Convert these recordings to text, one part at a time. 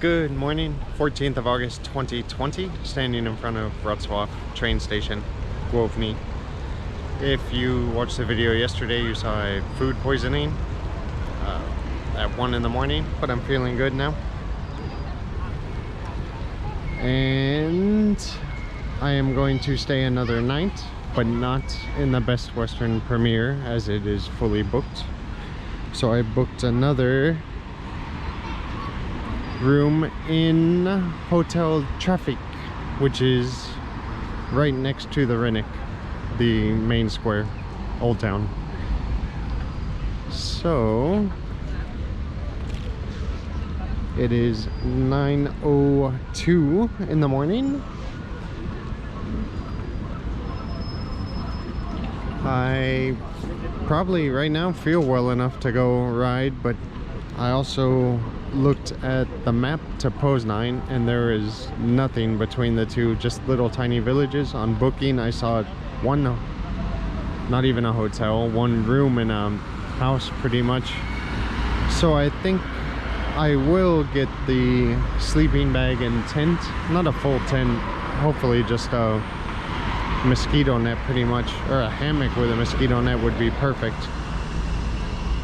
Good morning, 14th of August 2020, standing in front of Wroclaw train station, Główny. If you watched the video yesterday, you saw a food poisoning at 1 in the morning, but I'm feeling good now. And I am going to stay another night, but not in the Best Western Premier as it is fully booked. So I booked another room in Hotel Traffic, which is right next to the Rennick, the main square, Old Town. So it is 9:02 in the morning. I probably right now feel well enough to go ride, but I also looked at the map to Poznań and there is nothing between the two, just little tiny villages. On booking I saw one, not even a hotel, one room in a house pretty much. So I think I will get the sleeping bag and tent, not a full tent, hopefully just a mosquito net pretty much, or a hammock with a mosquito net would be perfect.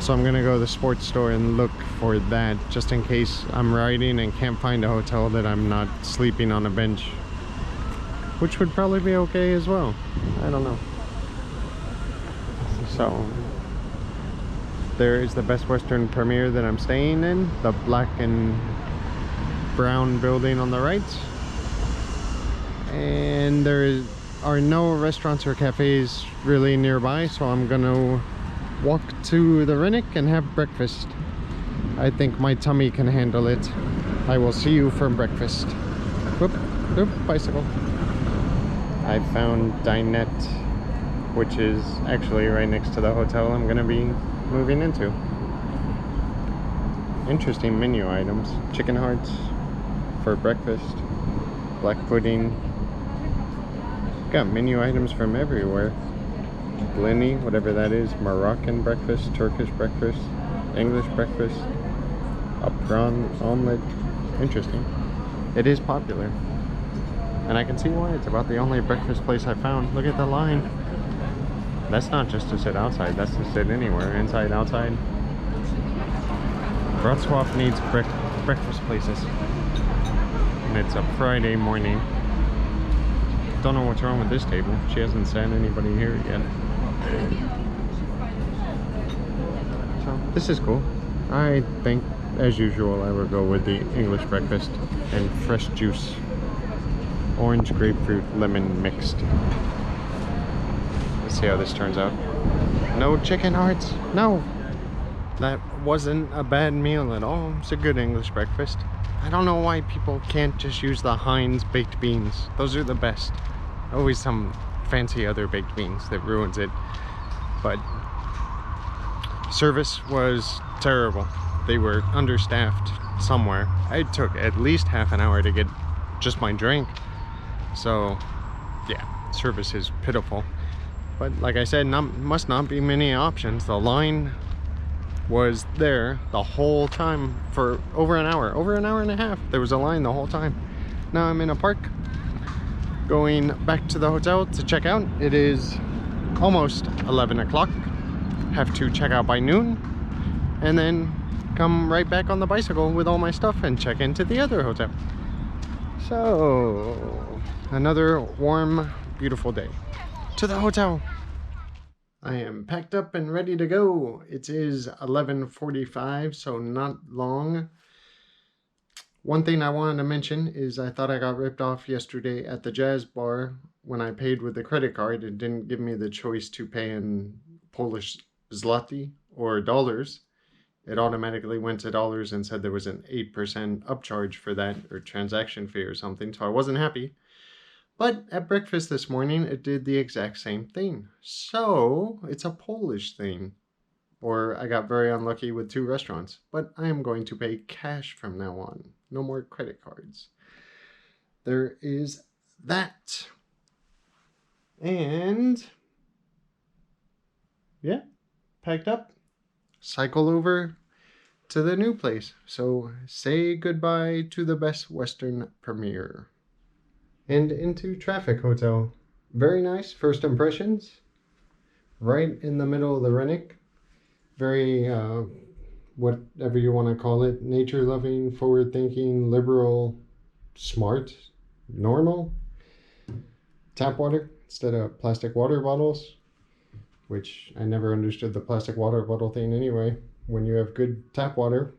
So I'm gonna go to the sports store and look for that, just in case I'm riding and can't find a hotel that I'm not sleeping on a bench, which would probably be okay as well. I don't know. So there is the Best Western Premier that I'm staying in, the black and brown building on the right, and are no restaurants or cafes really nearby, so I'm gonna walk to the Rennick and have breakfast. I think my tummy can handle it. I will see you for breakfast. Whoop, whoop, bicycle. I found Dinette, which is actually right next to the hotel I'm gonna be moving into. Interesting menu items. Chicken hearts for breakfast, black pudding. Got menu items from everywhere. Blini, whatever that is, Moroccan breakfast, Turkish breakfast, English breakfast, a prawn omelet. Interesting. It is popular, and I can see why. It's about the only breakfast place I found. Look at the line. That's not just to sit outside, that's to sit anywhere, inside, outside. Wrocław needs breakfast places, and it's a Friday morning. Don't know what's wrong with this table. She hasn't sent anybody here yet. So this is cool. I think, as usual, I will go with the English breakfast and fresh juice. Orange, grapefruit, lemon mixed. Let's see how this turns out. No chicken hearts. No! That wasn't a bad meal at all. It's a good English breakfast. I don't know why people can't just use the Heinz baked beans. Those are the best. Always some fancy other baked beans that ruins it. But service was terrible. They were understaffed somewhere. It took at least half an hour to get just my drink. So yeah, service is pitiful. But like I said, must not be many options. The line was there the whole time for over an hour and a half. There was a line the whole time. Now I'm in a park going back to the hotel to check out. It is almost 11 o'clock. Have to check out by noon and then come right back on the bicycle with all my stuff and check into the other hotel. So another warm, beautiful day. To the hotel. I am packed up and ready to go. It is 11:45, so not long. One thing I wanted to mention is I thought I got ripped off yesterday at the jazz bar. When I paid with the credit card, it didn't give me the choice to pay in Polish zloty or dollars. It automatically went to dollars and said there was an 8% upcharge for that, or transaction fee or something, so I wasn't happy. But at breakfast this morning, it did the exact same thing. So it's a Polish thing. Or I got very unlucky with two restaurants. But I am going to pay cash from now on. No more credit cards. There is that. And yeah, packed up. Cycle over to the new place. So say goodbye to the Best Western premiere. And into Traffic Hotel. Very nice first impressions. Right in the middle of the Rennick. Very, whatever you want to call it, nature-loving, forward-thinking, liberal, smart, normal. Tap water instead of plastic water bottles, which I never understood the plastic water bottle thing anyway. When you have good tap water,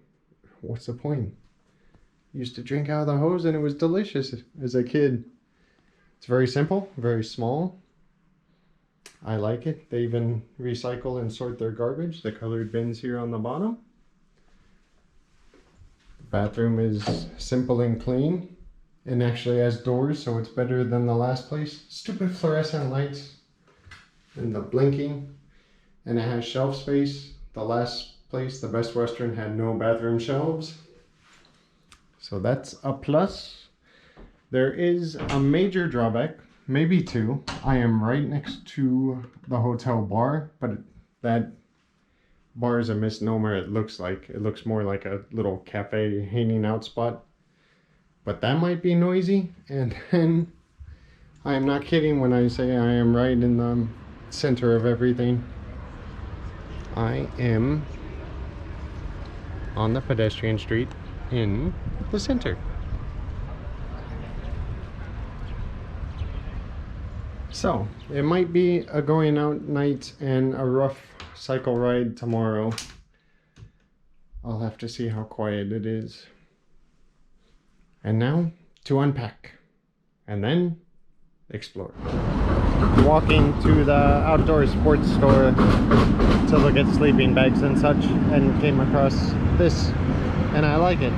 what's the point? Used to drink out of the hose and it was delicious as a kid. It's very simple, very small. I like it. They even recycle and sort their garbage. The colored bins here on the bottom. The bathroom is simple and clean and actually has doors, so it's better than the last place. Stupid fluorescent lights and the blinking, and it has shelf space. The last place, the Best Western, had no bathroom shelves, so that's a plus. There is a major drawback, maybe two. I am right next to the hotel bar, but that bar is a misnomer. It looks more like a little cafe hanging out spot, but that might be noisy. And then I am not kidding when I say I am right in the center of everything. I am on the pedestrian street in the center. So it might be a going out night and a rough cycle ride tomorrow. I'll have to see how quiet it is. And now to unpack and then explore. Walking to the outdoor sports store to look at sleeping bags and such, and came across this, and I like it.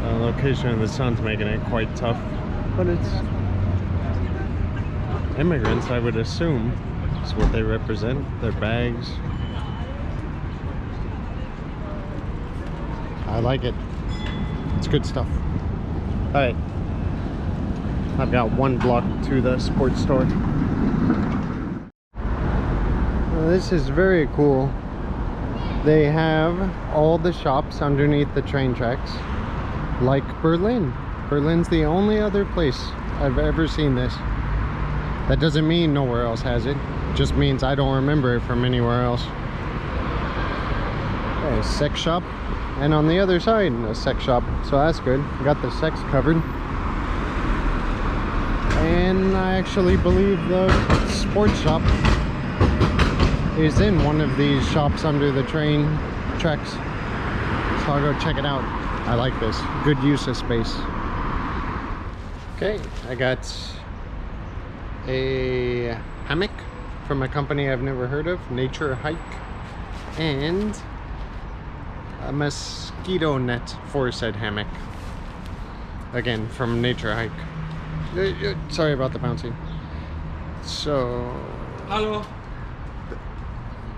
The location of the sun's making it quite tough, but it's immigrants, I would assume. It's what they represent, their bags. I like it. It's good stuff. Alright. I've got one block to the sports store. This is very cool. They have all the shops underneath the train tracks, like Berlin. Berlin's the only other place I've ever seen this. That doesn't mean nowhere else has it. It just means I don't remember it from anywhere else. Okay, sex shop. And on the other side, a sex shop. So that's good. Got the sex covered. And I actually believe the sports shop is in one of these shops under the train tracks. So I'll go check it out. I like this. Good use of space. Okay, I got a hammock from a company I've never heard of, Nature Hike, and a mosquito net for said hammock, again from Nature Hike. Sorry about the bouncing. So Hello.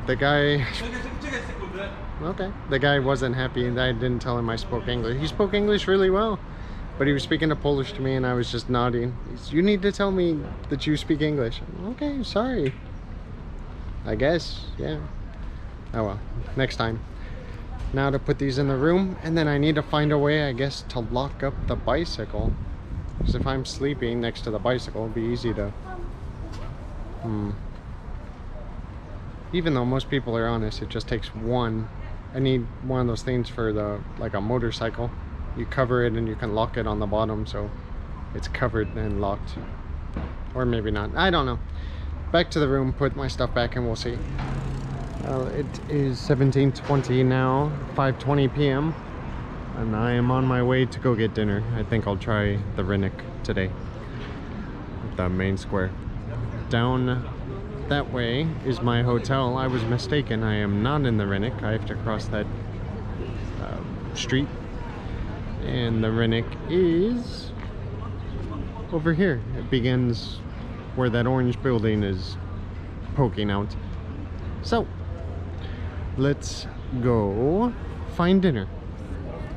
the guy, okay, the guy wasn't happy and I didn't tell him I spoke English. He spoke English really well, but he was speaking Polish to me and I was just nodding. You need to tell me that you speak English. Okay, sorry, I guess. Yeah, oh well, next time. Now to put these in the room, and then I need to find a way, I guess, to lock up the bicycle, because if I'm sleeping next to the bicycle, it'll be easy to even though most people are honest, it just takes one. I need one of those things for the, like a motorcycle. You cover it and you can lock it on the bottom, so it's covered and locked. Or maybe not, I don't know. Back to the room, put my stuff back, and we'll see. It is 17:20 now, 5:20 p.m. and I am on my way to go get dinner. I think I'll try the Rennick today, the main square. Down that way is my hotel. I was mistaken, I am not in the Rennick. I have to cross that street, and the Rennick is over here. It begins where that orange building is poking out. So let's go find dinner.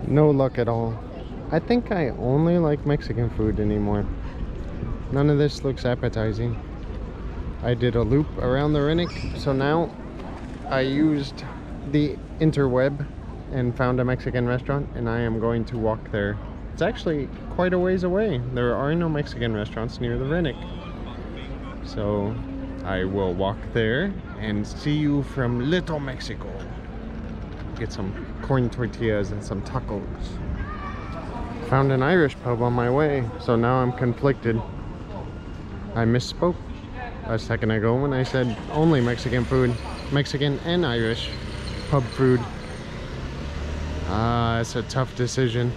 No luck at all. I think I only like Mexican food anymore. None of this looks appetizing. I did a loop around the Rennick, so now I used the interweb and found a Mexican restaurant, and I am going to walk there. It's actually quite a ways away. There are no Mexican restaurants near the Rennick. So I will walk there and see you from Little Mexico. Get some corn tortillas and some tacos. Found an Irish pub on my way, so now I'm conflicted. I misspoke a second ago when I said only Mexican food. Mexican and Irish pub food. It's a tough decision.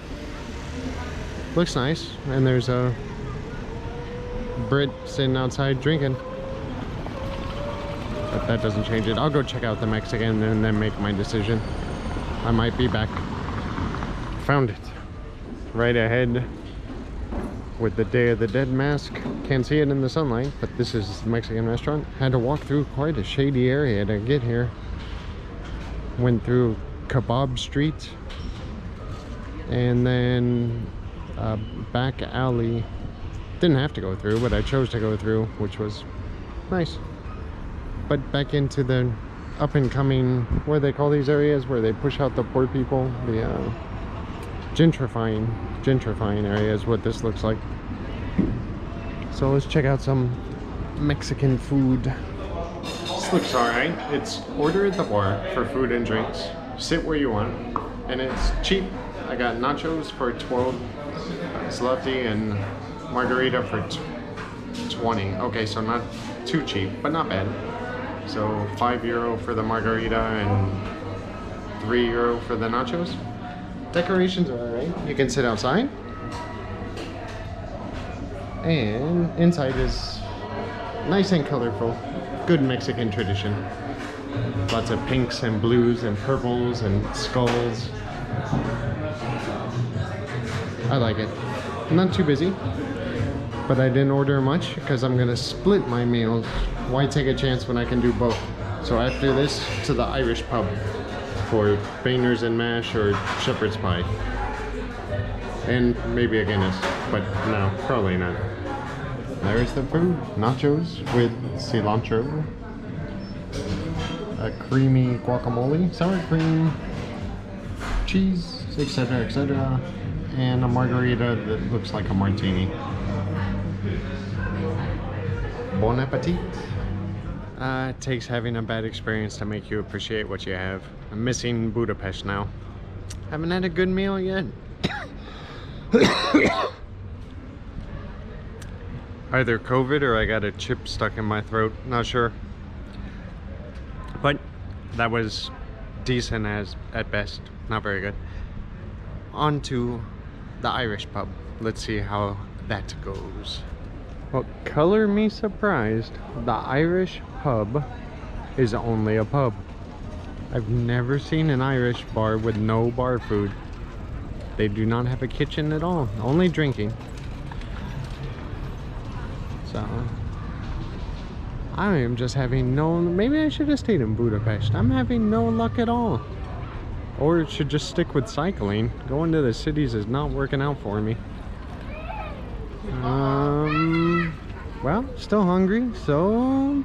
Looks nice, and there's a Brit sitting outside drinking. But that doesn't change it. I'll go check out the Mexican and then make my decision. I might be back. Found it. Right ahead with the Day of the Dead mask. Can't see it in the sunlight, but this is the Mexican restaurant. Had to walk through quite a shady area to get here. Went through Kebab Street and then a back alley. Didn't have to go through, but I chose to go through, which was nice. But back into the up and coming, what do they call these areas where they push out the poor people? The gentrifying area is what this looks like. So let's check out some Mexican food. This looks alright. It's order at the bar for food and drinks. Sit where you want, and it's cheap. I got nachos for 12 zloty and margarita for 20. Okay, so not too cheap, but not bad. So €5 for the margarita and €3 for the nachos. Decorations are alright. You can sit outside. And inside is nice and colorful. Good Mexican tradition. Lots of pinks and blues and purples and skulls. I like it. Not too busy, but I didn't order much because I'm gonna split my meals. Why take a chance when I can do both? So after this, to the Irish pub for beingners and mash or shepherd's pie. And maybe a Guinness, but no, probably not. There's the food. Nachos with cilantro. A creamy guacamole, sour cream, cheese, etc., etc. And a margarita that looks like a martini. Bon appetit. It takes having a bad experience to make you appreciate what you have. I'm missing Budapest now. Haven't had a good meal yet. Either COVID or I got a chip stuck in my throat. Not sure. But that was decent at best. Not very good. On to the Irish pub. Let's see how that goes. Well, color me surprised. The Irish pub is only a pub. I've never seen an Irish bar with no bar food. They do not have a kitchen at all. Only drinking. So I am just having no... Maybe I should have stayed in Budapest. I'm having no luck at all. Or it should just stick with cycling. Going to the cities is not working out for me. Well, still hungry, so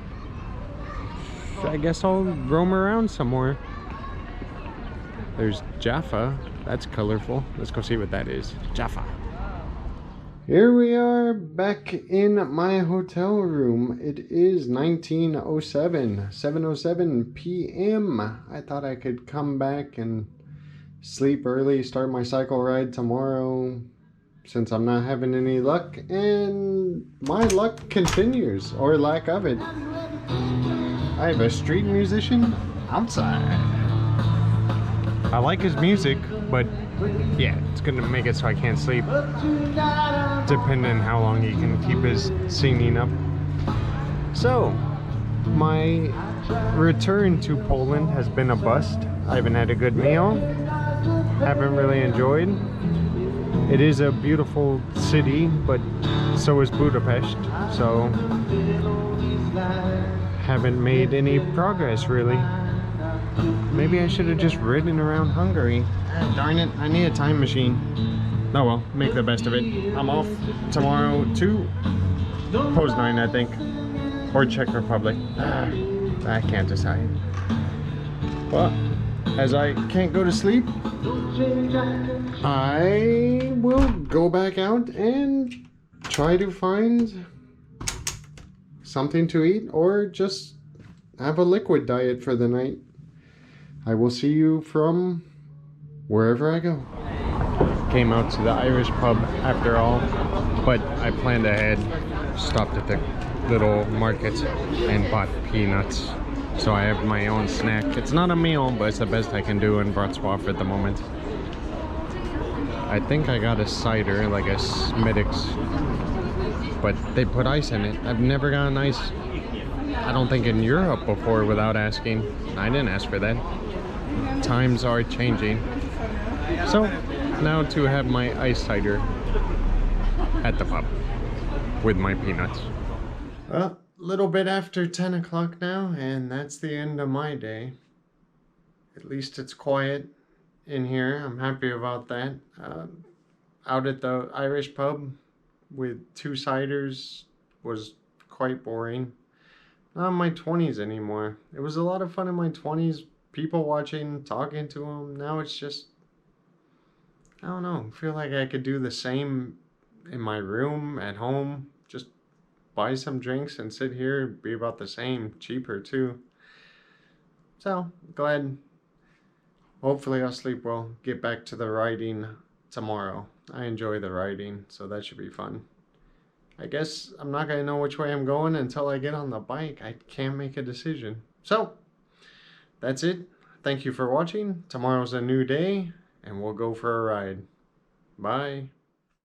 I guess I'll roam around some more. There's Jaffa. That's colorful. Let's go see what that is. Jaffa. Here we are back in my hotel room. It is 19:07, 7:07 p.m. I thought I could come back and sleep early, start my cycle ride tomorrow, since I'm not having any luck, and my luck continues, or lack of it. I have a street musician outside. I like his music, but yeah, it's gonna make it so I can't sleep, depending on how long he can keep his singing up. So, my return to Poland has been a bust. I haven't had a good meal, haven't really enjoyed. It is a beautiful city, but so is Budapest, so haven't made any progress really. Maybe I should have just ridden around Hungary. Darn it, I need a time machine. Oh well, make the best of it. I'm off tomorrow to Poznan, I think, or Czech Republic. I can't decide. Well, as I can't go to sleep, I will go back out and try to find something to eat or just have a liquid diet for the night. I will see you from wherever I go. Came out to the Irish pub after all, but I planned ahead, stopped at the little market and bought peanuts. So I have my own snack. It's not a meal, but it's the best I can do in Wroclaw at the moment. I think I got a cider, like a Smittix, but they put ice in it. I've never gotten ice, I don't think, in Europe before without asking. I didn't ask for that. Times are changing. So now to have my ice cider at the pub with my peanuts. Well, a little bit after 10 o'clock now, and that's the end of my day. At least it's quiet in here. I'm happy about that. Out at the Irish pub with 2 ciders was quite boring. Not in my 20s anymore. It was a lot of fun in my 20s. People watching, talking to them. Now it's just, I don't know. I feel like I could do the same in my room at home. Just buy some drinks and sit here, be about the same, cheaper too. So glad. Hopefully I'll sleep well, get back to the riding tomorrow. I enjoy the riding, so that should be fun. I guess I'm not gonna know which way I'm going until I get on the bike. I can't make a decision. So that's it. Thank you for watching. Tomorrow's a new day and we'll go for a ride. Bye.